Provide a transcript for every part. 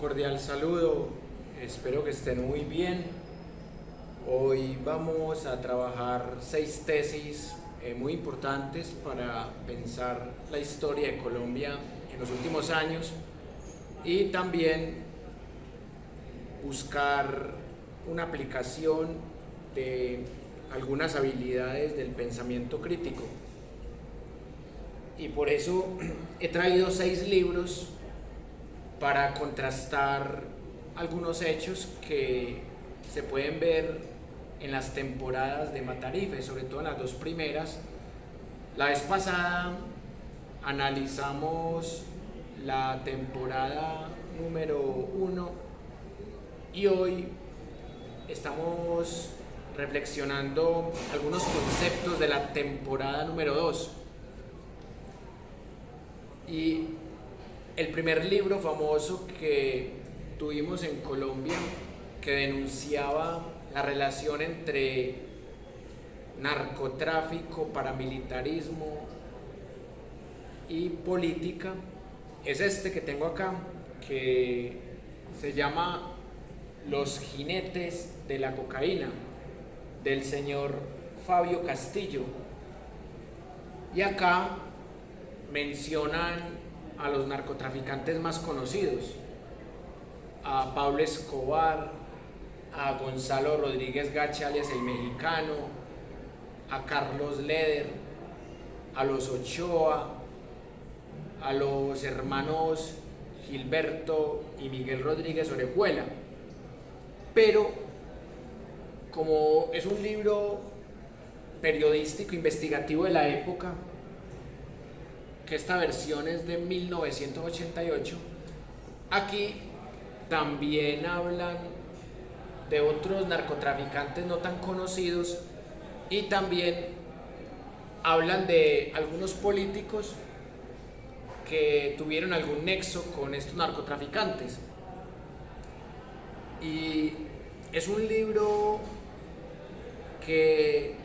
cordial saludo, espero que estén muy bien. Hoy vamos a trabajar 6 tesis muy importantes para pensar la historia de Colombia en los últimos años y también buscar una aplicación de algunas habilidades del pensamiento crítico. Y por eso he traído 6 libros para contrastar algunos hechos que se pueden ver en las temporadas de Matarife, sobre todo en las 2 primeras. La vez pasada analizamos la temporada número 1 y hoy estamos reflexionando algunos conceptos de la temporada número 2. Y el primer libro famoso que tuvimos en Colombia, que denunciaba la relación entre narcotráfico, paramilitarismo y política, es este que tengo acá, que se llama Los jinetes de la cocaína, del señor Fabio Castillo. Y acá mencionan a los narcotraficantes más conocidos, a Pablo Escobar, a Gonzalo Rodríguez Gacha alias el Mexicano, a Carlos Leder, a los Ochoa, a los hermanos Gilberto y Miguel Rodríguez Orejuela. Pero como es un libro periodístico investigativo de la época, que esta versión es de 1988, aquí también hablan de otros narcotraficantes no tan conocidos y también hablan de algunos políticos que tuvieron algún nexo con estos narcotraficantes. Y es un libro que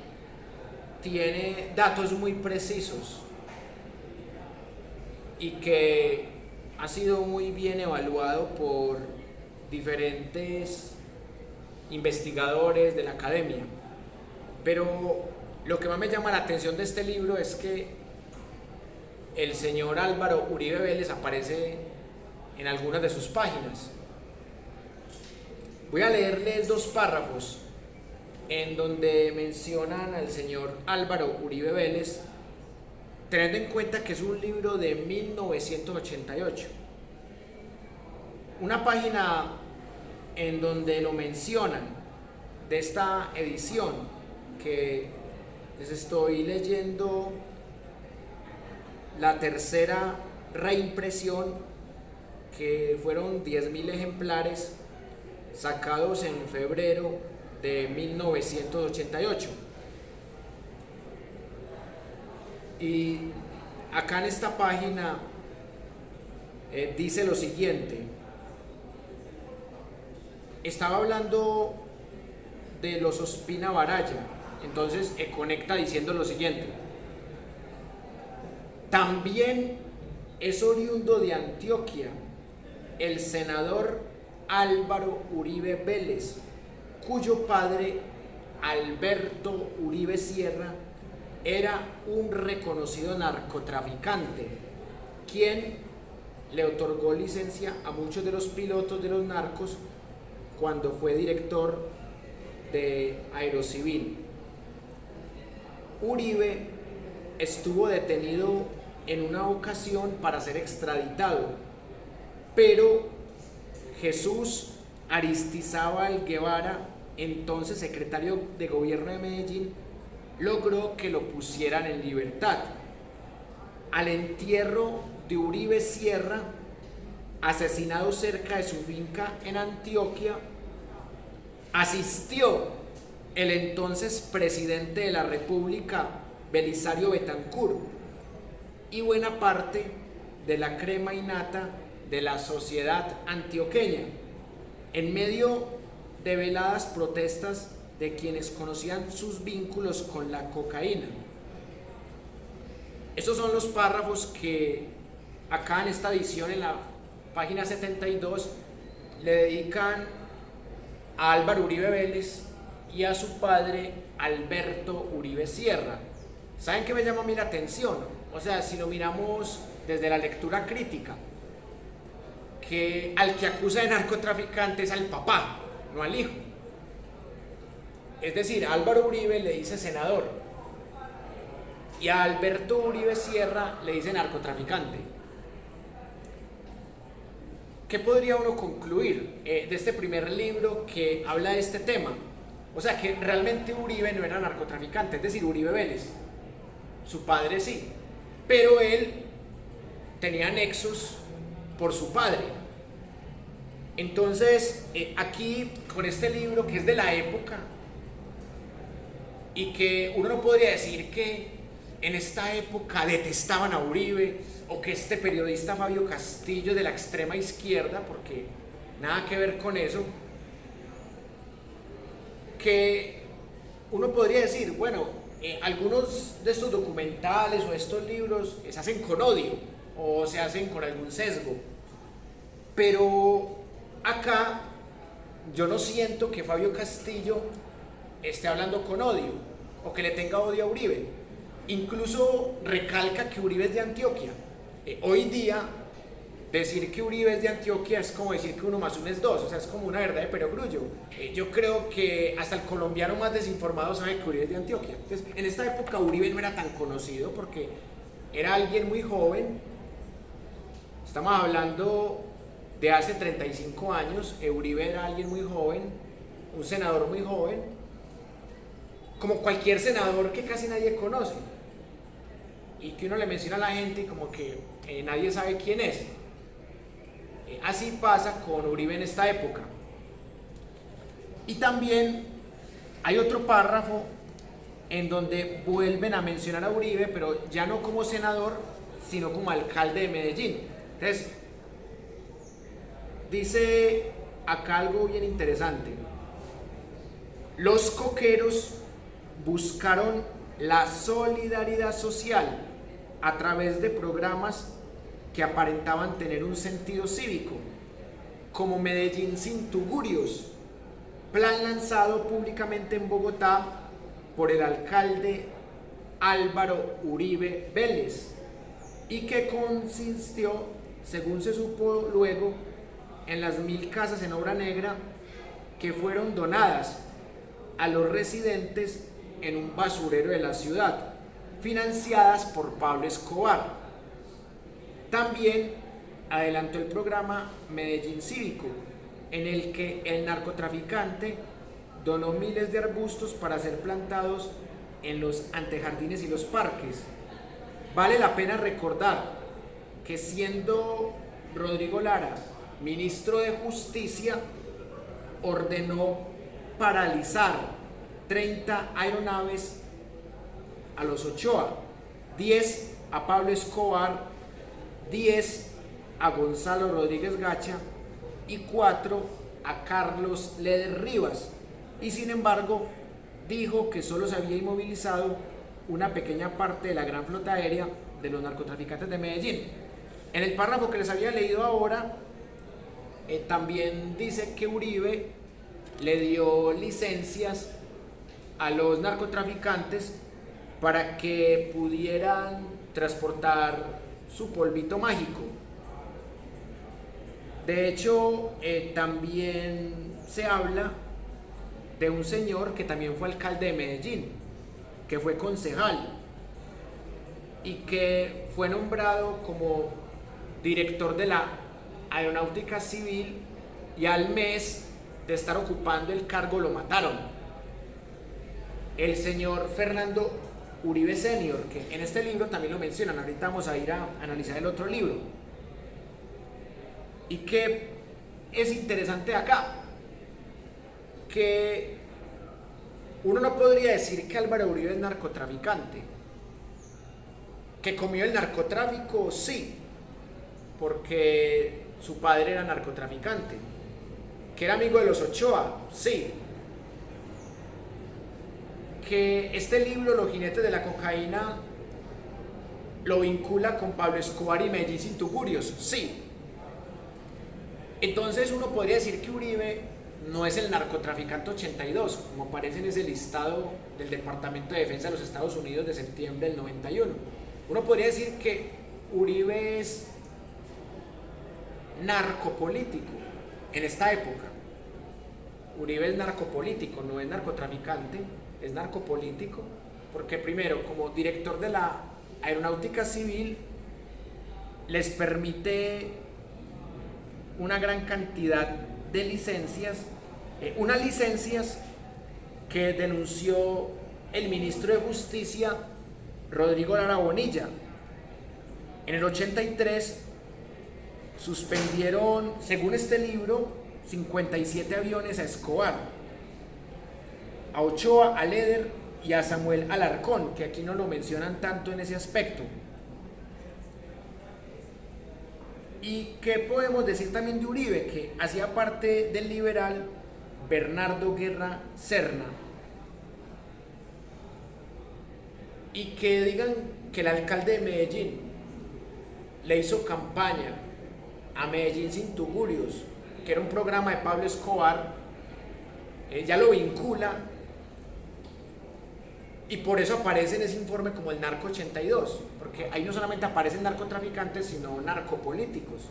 tiene datos muy precisos y que ha sido muy bien evaluado por diferentes investigadores de la academia. Pero lo que más me llama la atención de este libro es que el señor Álvaro Uribe Vélez aparece en algunas de sus páginas. Voy a leerles 2 párrafos en donde mencionan al señor Álvaro Uribe Vélez, teniendo en cuenta que es un libro de 1988. Una página en donde lo mencionan de esta edición que les estoy leyendo, la tercera reimpresión, que fueron 10.000 ejemplares sacados en febrero de 1988. Y acá en esta página dice lo siguiente. Estaba hablando de los Ospina Baraya, entonces conecta diciendo lo siguiente: también es oriundo de Antioquia el senador Álvaro Uribe Vélez, cuyo padre Alberto Uribe Sierra era un reconocido narcotraficante, quien le otorgó licencia a muchos de los pilotos de los narcos cuando fue director de Aerocivil. Uribe estuvo detenido en una ocasión para ser extraditado, pero Jesús Aristizábal Guevara, entonces secretario de gobierno de Medellín, logró que lo pusieran en libertad. Al entierro de Uribe Sierra, asesinado cerca de su finca en Antioquia, asistió el entonces presidente de la República, Belisario Betancur, y buena parte de la crema innata de la sociedad antioqueña, en medio de veladas protestas de quienes conocían sus vínculos con la cocaína. Estos son los párrafos que acá en esta edición, en la página 72, le dedican a Álvaro Uribe Vélez y a su padre Alberto Uribe Sierra. ¿Saben qué me llama a mí la atención? O sea, si lo miramos desde la lectura crítica, que al que acusa de narcotraficante es al papá, no al hijo. Es decir, a Álvaro Uribe le dice senador y a Alberto Uribe Sierra le dice narcotraficante. ¿Qué podría uno concluir de este primer libro que habla de este tema? O sea, que realmente Uribe no era narcotraficante, es decir, Uribe Vélez, su padre sí, pero él tenía nexos por su padre. Entonces, aquí con este libro que es de la época y que uno no podría decir que en esta época detestaban a Uribe o que este periodista Fabio Castillo es de la extrema izquierda, porque nada que ver con eso, que uno podría decir, bueno, algunos de estos documentales o estos libros se hacen con odio o se hacen con algún sesgo, pero acá yo no siento que Fabio Castillo esté hablando con odio o que le tenga odio a Uribe. Incluso recalca que Uribe es de Antioquia. Hoy día decir que Uribe es de Antioquia es como decir que 1 más 1 es 2, o sea, es como una verdad de perogrullo. Yo creo que hasta el colombiano más desinformado sabe que Uribe es de Antioquia. Entonces, en esta época Uribe no era tan conocido porque era alguien muy joven. Estamos hablando de hace 35 años. Uribe era alguien muy joven, un senador muy joven, como cualquier senador que casi nadie conoce y que uno le menciona a la gente y como que nadie sabe quién es. Así pasa con Uribe en esta época. Y también hay otro párrafo en donde vuelven a mencionar a Uribe, pero ya no como senador, sino como alcalde de Medellín. Entonces, dice acá algo bien interesante. Los coqueros buscaron la solidaridad social a través de programas que aparentaban tener un sentido cívico, como Medellín sin tugurios, plan lanzado públicamente en Bogotá por el alcalde Álvaro Uribe Vélez, y que consistió, según se supo luego, en las 1000 casas en obra negra que fueron donadas a los residentes en un basurero de la ciudad, financiadas por Pablo Escobar. También adelantó el programa Medellín Cívico, en el que el narcotraficante donó miles de arbustos para ser plantados en los antejardines y los parques. Vale la pena recordar que siendo Rodrigo Lara ministro de Justicia, ordenó paralizar 30 aeronaves a los Ochoa, 10 a Pablo Escobar, 10 a Gonzalo Rodríguez Gacha y 4 a Carlos Leder Rivas. Y sin embargo, dijo que solo se había inmovilizado una pequeña parte de la gran flota aérea de los narcotraficantes de Medellín. En el párrafo que les había leído ahora, también dice que Uribe le dio licencias a los narcotraficantes para que pudieran transportar su polvito mágico. De hecho, también se habla de un señor que también fue alcalde de Medellín, que fue concejal y que fue nombrado como director de la Aeronáutica Civil, y al mes de estar ocupando el cargo lo mataron. El señor Fernando Uribe Senior, que en este libro también lo mencionan, ahorita vamos a ir a analizar el otro libro. Y que es interesante acá, que uno no podría decir que Álvaro Uribe es narcotraficante, que comió el narcotráfico, sí, porque su padre era narcotraficante, que era amigo de los Ochoa, sí, que este libro, Los jinetes de la cocaína, lo vincula con Pablo Escobar y Medellín sin tugurios, sí, Entonces uno podría decir que Uribe no es el narcotraficante 82, como aparece en ese listado del Departamento de Defensa de los Estados Unidos de septiembre del 91. Uno podría decir que Uribe es narcopolítico en esta época. Uribe es narcopolítico, no es narcotraficante, es narcopolítico, porque primero, como director de la Aeronáutica Civil, les permite una gran cantidad de licencias, unas licencias que denunció el ministro de Justicia, Rodrigo Lara Bonilla. En el 83 suspendieron, según este libro, 57 aviones a Escobar, a Ochoa, a Leder y a Samuel Alarcón, que aquí no lo mencionan tanto en ese aspecto. ¿Y qué podemos decir también de Uribe? Que hacía parte del liberal Bernardo Guerra Serna. Y que digan que el alcalde de Medellín le hizo campaña a Medellín sin tugurios, que era un programa de Pablo Escobar, ya lo vincula, y por eso aparece en ese informe como el Narco 82, porque ahí no solamente aparecen narcotraficantes, sino narcopolíticos.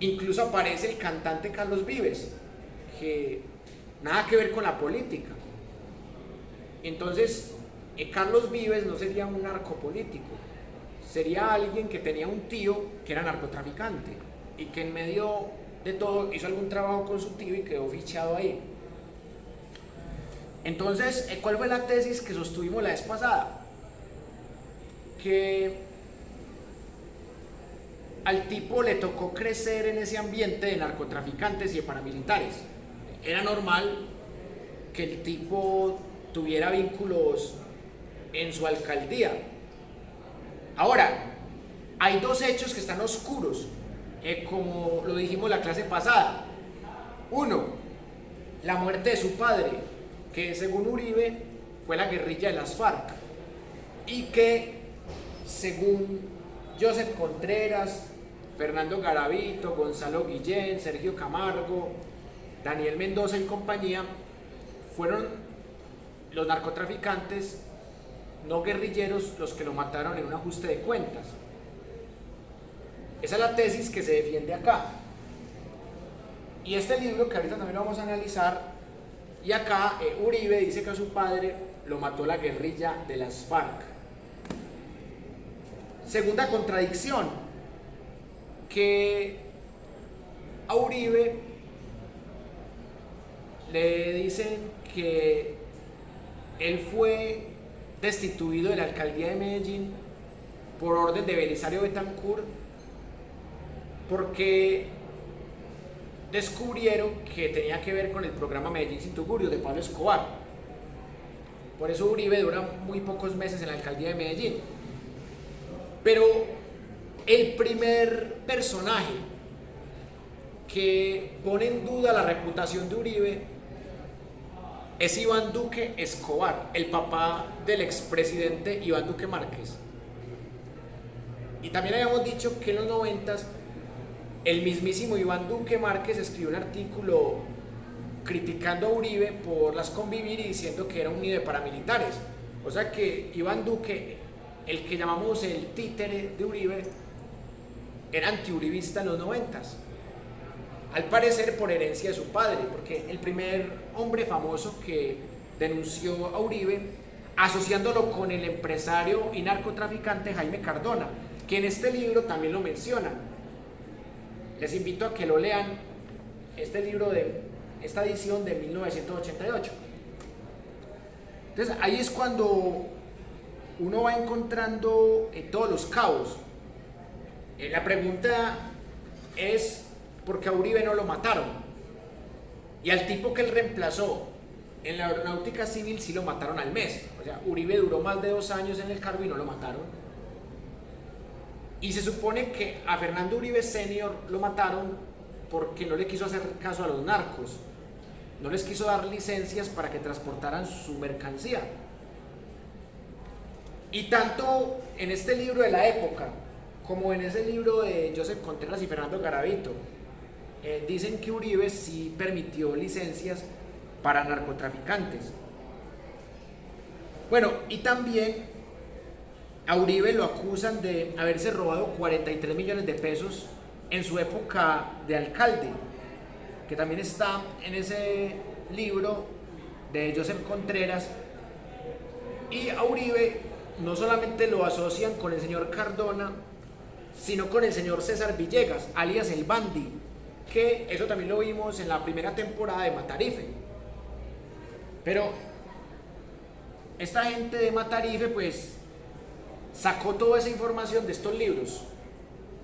Incluso aparece el cantante Carlos Vives, que nada que ver con la política. Entonces, Carlos Vives no sería un narcopolítico, sería alguien que tenía un tío que era narcotraficante y que en medio de todo hizo algún trabajo con su tío y quedó fichado ahí. Entonces, ¿cuál fue la tesis que sostuvimos la vez pasada? Que al tipo le tocó crecer en ese ambiente de narcotraficantes y de paramilitares. Era normal que el tipo tuviera vínculos en su alcaldía. Ahora, hay dos hechos que están oscuros, como lo dijimos la clase pasada. Uno, la muerte de su padre, que según Uribe fue la guerrilla de las FARC, y que según Joseph Contreras, Fernando Garavito, Gonzalo Guillén, Sergio Camargo, Daniel Mendoza y compañía, fueron los narcotraficantes no guerrilleros los que lo mataron en un ajuste de cuentas. Esa es la tesis que se defiende acá. Y este libro, que ahorita también lo vamos a analizar, y acá Uribe dice que a su padre lo mató la guerrilla de las FARC. Segunda contradicción, que a Uribe le dicen que él fue destituido de la alcaldía de Medellín por orden de Belisario Betancur porque descubrieron que tenía que ver con el programa Medellín sin tugurios de Pablo Escobar. Por eso Uribe dura muy pocos meses en la alcaldía de Medellín. Pero el primer personaje que pone en duda la reputación de Uribe es Iván Duque Escobar, el papá del expresidente Iván Duque Márquez. Y también habíamos dicho que en los 90s el mismísimo Iván Duque Márquez escribió un artículo criticando a Uribe por las convivir y diciendo que era un nido de paramilitares. O sea que Iván Duque, el que llamamos el títere de Uribe, era antiuribista en los 90s. Al parecer por herencia de su padre, porque el primer hombre famoso que denunció a Uribe, asociándolo con el empresario y narcotraficante Jaime Cardona, que en este libro también lo menciona. Les invito a que lo lean, este libro de esta edición de 1988. Entonces ahí es cuando uno va encontrando todos los cabos. La pregunta es ¿por qué a Uribe no lo mataron? Y al tipo que él reemplazó en la Aeronáutica Civil sí lo mataron al mes. O sea, Uribe duró más de 2 años en el cargo y no lo mataron. Y se supone que a Fernando Uribe Senior lo mataron porque no le quiso hacer caso a los narcos. No les quiso dar licencias para que transportaran su mercancía. Y tanto en este libro de la época, como en ese libro de Joseph Contreras y Fernando Garavito, dicen que Uribe sí permitió licencias para narcotraficantes. Bueno, y también a Uribe lo acusan de haberse robado 43 millones de pesos en su época de alcalde, que también está en ese libro de Joseph Contreras. Y a Uribe no solamente lo asocian con el señor Cardona, sino con el señor César Villegas, alias el Bandi, que eso también lo vimos en la primera temporada de Matarife. Pero esta gente de Matarife pues sacó toda esa información de estos libros,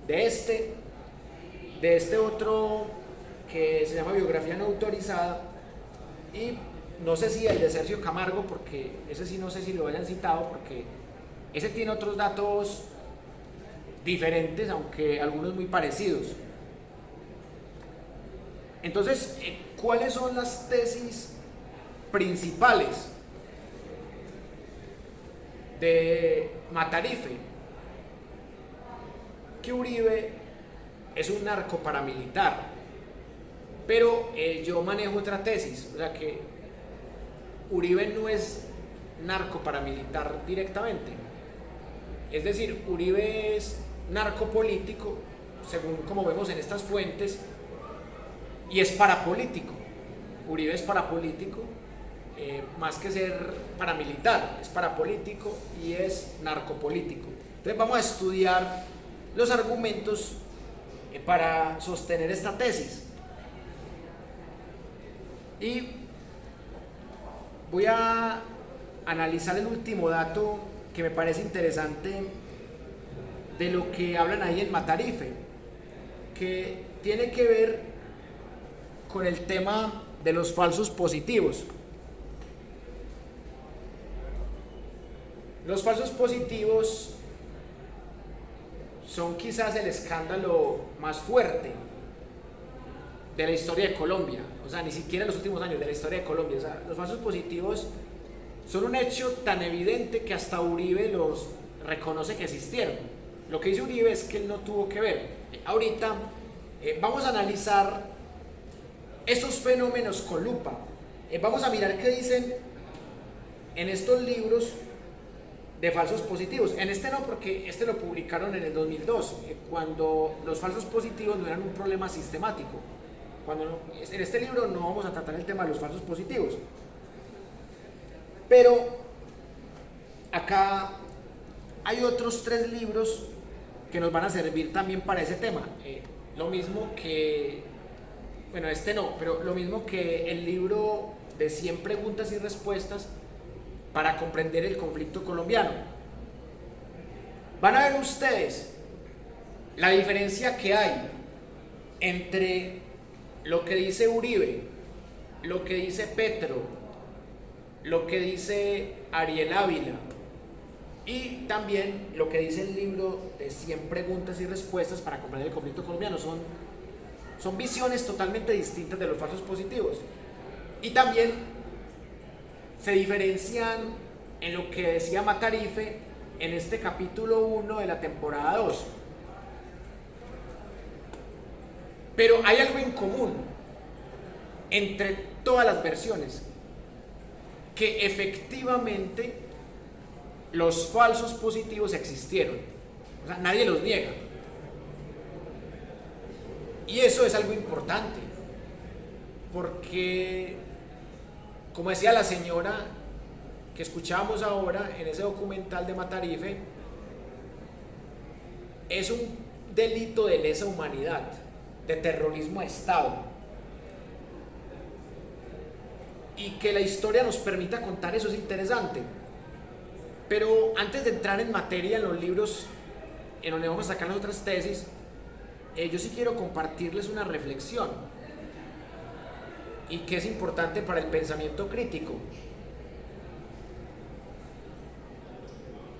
de este otro que se llama Biografía No Autorizada, y no sé si el de Sergio Camargo, porque ese sí no sé si lo hayan citado, porque ese tiene otros datos diferentes, aunque algunos muy parecidos. Entonces, ¿cuáles son las tesis principales de Matarife? Que Uribe es un narco paramilitar, pero yo manejo otra tesis, o sea que Uribe no es narco paramilitar directamente, es decir, Uribe es narcopolítico, según como vemos en estas fuentes, y es parapolítico. Uribe es parapolítico, más que ser paramilitar, es parapolítico y es narcopolítico. Entonces vamos a estudiar los argumentos para sostener esta tesis. Y voy a analizar el último dato que me parece interesante de lo que hablan ahí en Matarife, que tiene que ver con el tema de los falsos positivos. Los falsos positivos son quizás el escándalo más fuerte de la historia de Colombia, o sea, ni siquiera en los últimos años, de la historia de Colombia. O sea, los falsos positivos son un hecho tan evidente que hasta Uribe los reconoce que existieron. Lo que dice Uribe es que él no tuvo que ver. Ahorita vamos a analizar esos fenómenos con lupa. Vamos a mirar qué dicen en estos libros de falsos positivos. En este no, porque este lo publicaron en el 2002, cuando los falsos positivos no eran un problema sistemático. En este libro no vamos a tratar el tema de los falsos positivos. Pero acá hay otros 3 libros que nos van a servir también para ese tema. Lo mismo que, bueno, este no, pero lo mismo que el libro de 100 preguntas y respuestas para comprender el conflicto colombiano. Van a ver ustedes la diferencia que hay entre lo que dice Uribe, lo que dice Petro, lo que dice Ariel Ávila y también lo que dice el libro de 100 preguntas y respuestas para comprender el conflicto colombiano. Son visiones totalmente distintas de los falsos positivos. Y también se diferencian en lo que decía Matarife en este capítulo 1 de la temporada 2. Pero hay algo en común entre todas las versiones, que efectivamente los falsos positivos existieron. O sea, nadie los niega. Y eso es algo importante, porque, como decía la señora que escuchábamos ahora en ese documental de Matarife, es un delito de lesa humanidad, de terrorismo a Estado. Y que la historia nos permita contar eso es interesante. Pero antes de entrar en materia en los libros en donde vamos a sacar las otras tesis, yo sí quiero compartirles una reflexión y que es importante para el pensamiento crítico.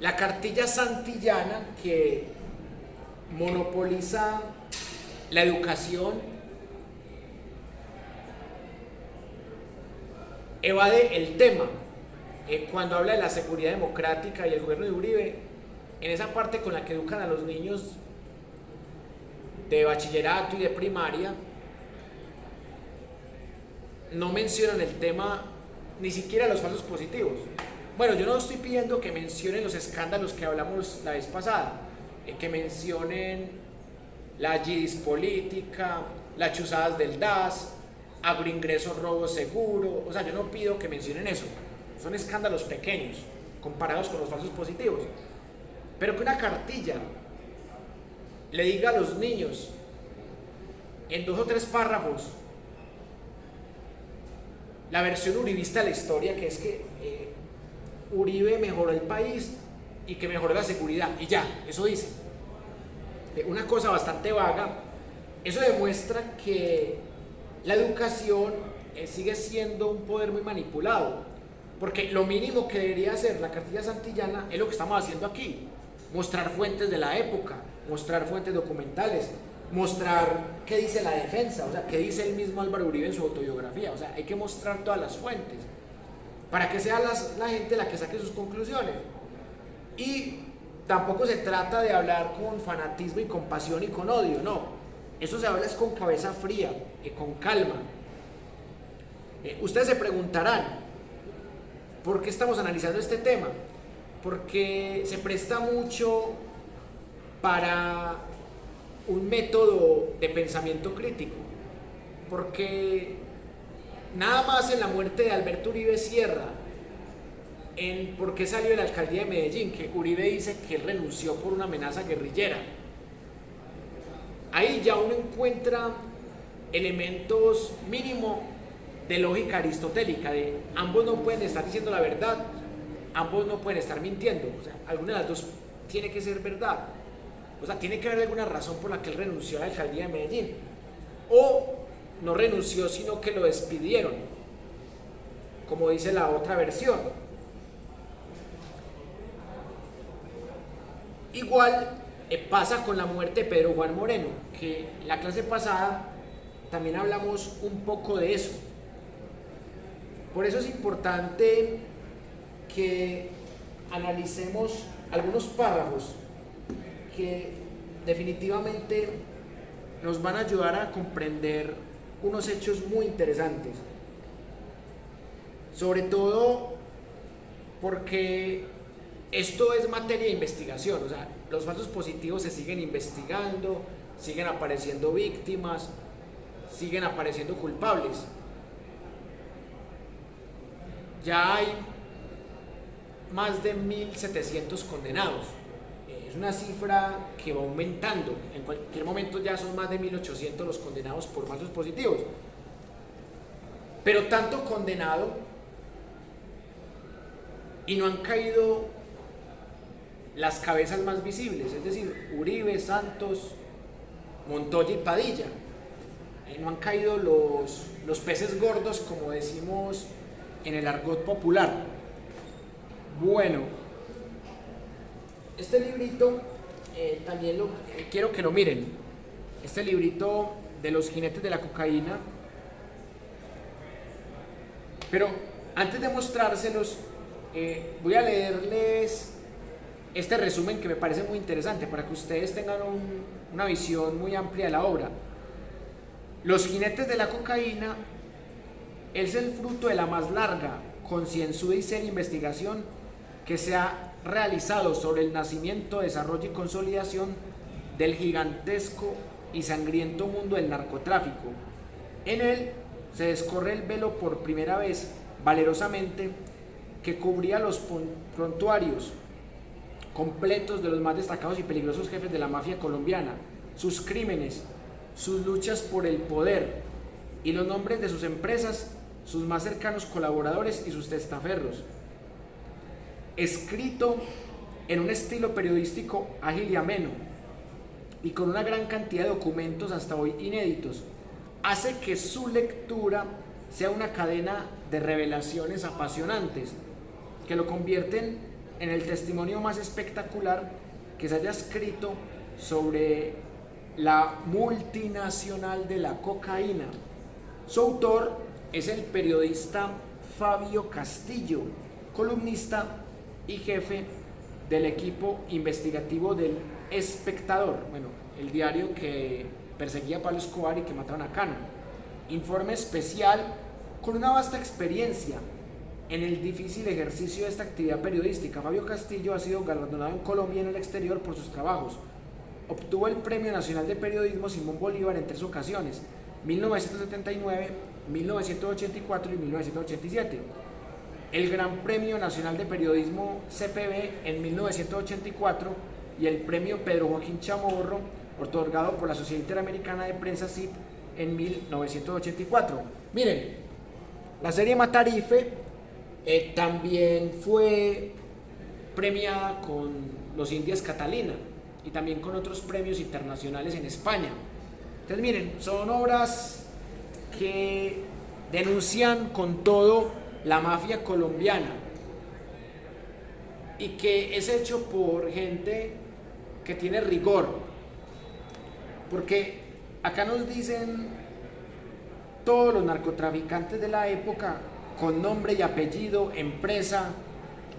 La cartilla santillana, que monopoliza la educación, evade el tema. Cuando habla de la seguridad democrática y el gobierno de Uribe, en esa parte con la que educan a los niños de bachillerato y de primaria, no mencionan el tema, ni siquiera los falsos positivos. Bueno, yo no estoy pidiendo que mencionen los escándalos que hablamos la vez pasada, que mencionen la GIDIS política, las chuzadas del DAS, agroingreso, robo seguro. O sea, yo no pido que mencionen eso. Son escándalos pequeños comparados con los falsos positivos. Pero que una cartilla le diga a los niños en 2 o 3 párrafos la versión uribista de la historia, que es que Uribe mejoró el país y que mejoró la seguridad, y ya, eso dice. Una cosa bastante vaga. Eso demuestra que la educación sigue siendo un poder muy manipulado, porque lo mínimo que debería hacer la cartilla santillana es lo que estamos haciendo aquí: mostrar fuentes de la época, mostrar fuentes documentales, mostrar qué dice la defensa, o sea, qué dice el mismo Álvaro Uribe en su autobiografía. O sea, hay que mostrar todas las fuentes para que sea la gente la que saque sus conclusiones. Y tampoco se trata de hablar con fanatismo y con pasión y con odio, no. Eso se habla es con cabeza fría, con calma. Ustedes se preguntarán, ¿por qué estamos analizando este tema? Porque se presta mucho para un método de pensamiento crítico. Porque nada más en la muerte de Alberto Uribe Sierra, en por qué salió de la alcaldía de Medellín, que Uribe dice que él renunció por una amenaza guerrillera. Ahí ya uno encuentra elementos mínimo de lógica aristotélica, de ambos no pueden estar diciendo la verdad, ambos no pueden estar mintiendo. O sea, alguna de las dos tiene que ser verdad. O sea, tiene que haber alguna razón por la que él renunció a la alcaldía de Medellín. O no renunció, sino que lo despidieron, como dice la otra versión. Igual pasa con la muerte de Pedro Juan Moreno, que la clase pasada también hablamos un poco de eso. Por eso es importante que analicemos algunos párrafos que definitivamente nos van a ayudar a comprender unos hechos muy interesantes. Sobre todo porque esto es materia de investigación. O sea, los falsos positivos se siguen investigando, siguen apareciendo víctimas, siguen apareciendo culpables. Ya hay más de 1.700 condenados. Es una cifra que va aumentando. En cualquier momento ya son más de 1.800 los condenados por falsos positivos. Pero tanto condenado y no han caído las cabezas más visibles, es decir, Uribe, Santos, Montoya y Padilla. No han caído los peces gordos, como decimos en el argot popular. Bueno, este librito también quiero que lo miren. Este librito de los jinetes de la cocaína. Pero antes de mostrárselos, voy a leerles este resumen que me parece muy interesante para que ustedes tengan una visión muy amplia de la obra. Los jinetes de la cocaína es el fruto de la más larga, concienzuda y seria investigación que se ha realizado sobre el nacimiento, desarrollo y consolidación del gigantesco y sangriento mundo del narcotráfico. En él se descorre el velo por primera vez, valerosamente, que cubría los prontuarios completos de los más destacados y peligrosos jefes de la mafia colombiana, sus crímenes, sus luchas por el poder y los nombres de sus empresas, sus más cercanos colaboradores y sus testaferros. Escrito en un estilo periodístico ágil y ameno y con una gran cantidad de documentos hasta hoy inéditos, hace que su lectura sea una cadena de revelaciones apasionantes que lo convierten en el testimonio más espectacular que se haya escrito sobre la multinacional de la cocaína. Su autor es el periodista Fabio Castillo, columnista y jefe del equipo investigativo del Espectador, bueno, el diario que perseguía a Pablo Escobar y que mataron a Cano. Informe especial Con una vasta experiencia en el difícil ejercicio de esta actividad periodística, Fabio Castillo ha sido galardonado en Colombia y en el exterior por sus trabajos. Obtuvo el Premio Nacional de Periodismo Simón Bolívar en 3 ocasiones, 1979, 1984 y 1987. El Gran Premio Nacional de Periodismo CPB en 1984 y el Premio Pedro Joaquín Chamorro, otorgado por la Sociedad Interamericana de Prensa SIP en 1984. Miren, la serie Matarife también fue premiada con los Indias Catalina y también con otros premios internacionales en España. Entonces miren, son obras que denuncian con todo la mafia colombiana y que es hecho por gente que tiene rigor, porque acá nos dicen todos los narcotraficantes de la época con nombre y apellido, empresa,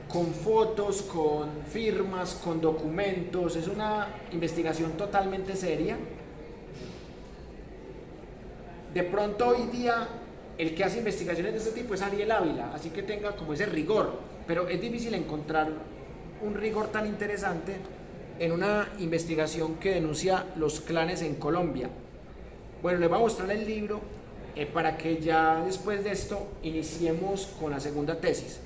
con fotos, con firmas, con documentos. Es una investigación totalmente seria. De pronto hoy día el que hace investigaciones de este tipo es Ariel Ávila, así que tenga como ese rigor, pero es difícil encontrar un rigor tan interesante en una investigación que denuncia los clanes en Colombia. Bueno, les voy a mostrar el libro para que ya después de esto iniciemos con la segunda tesis.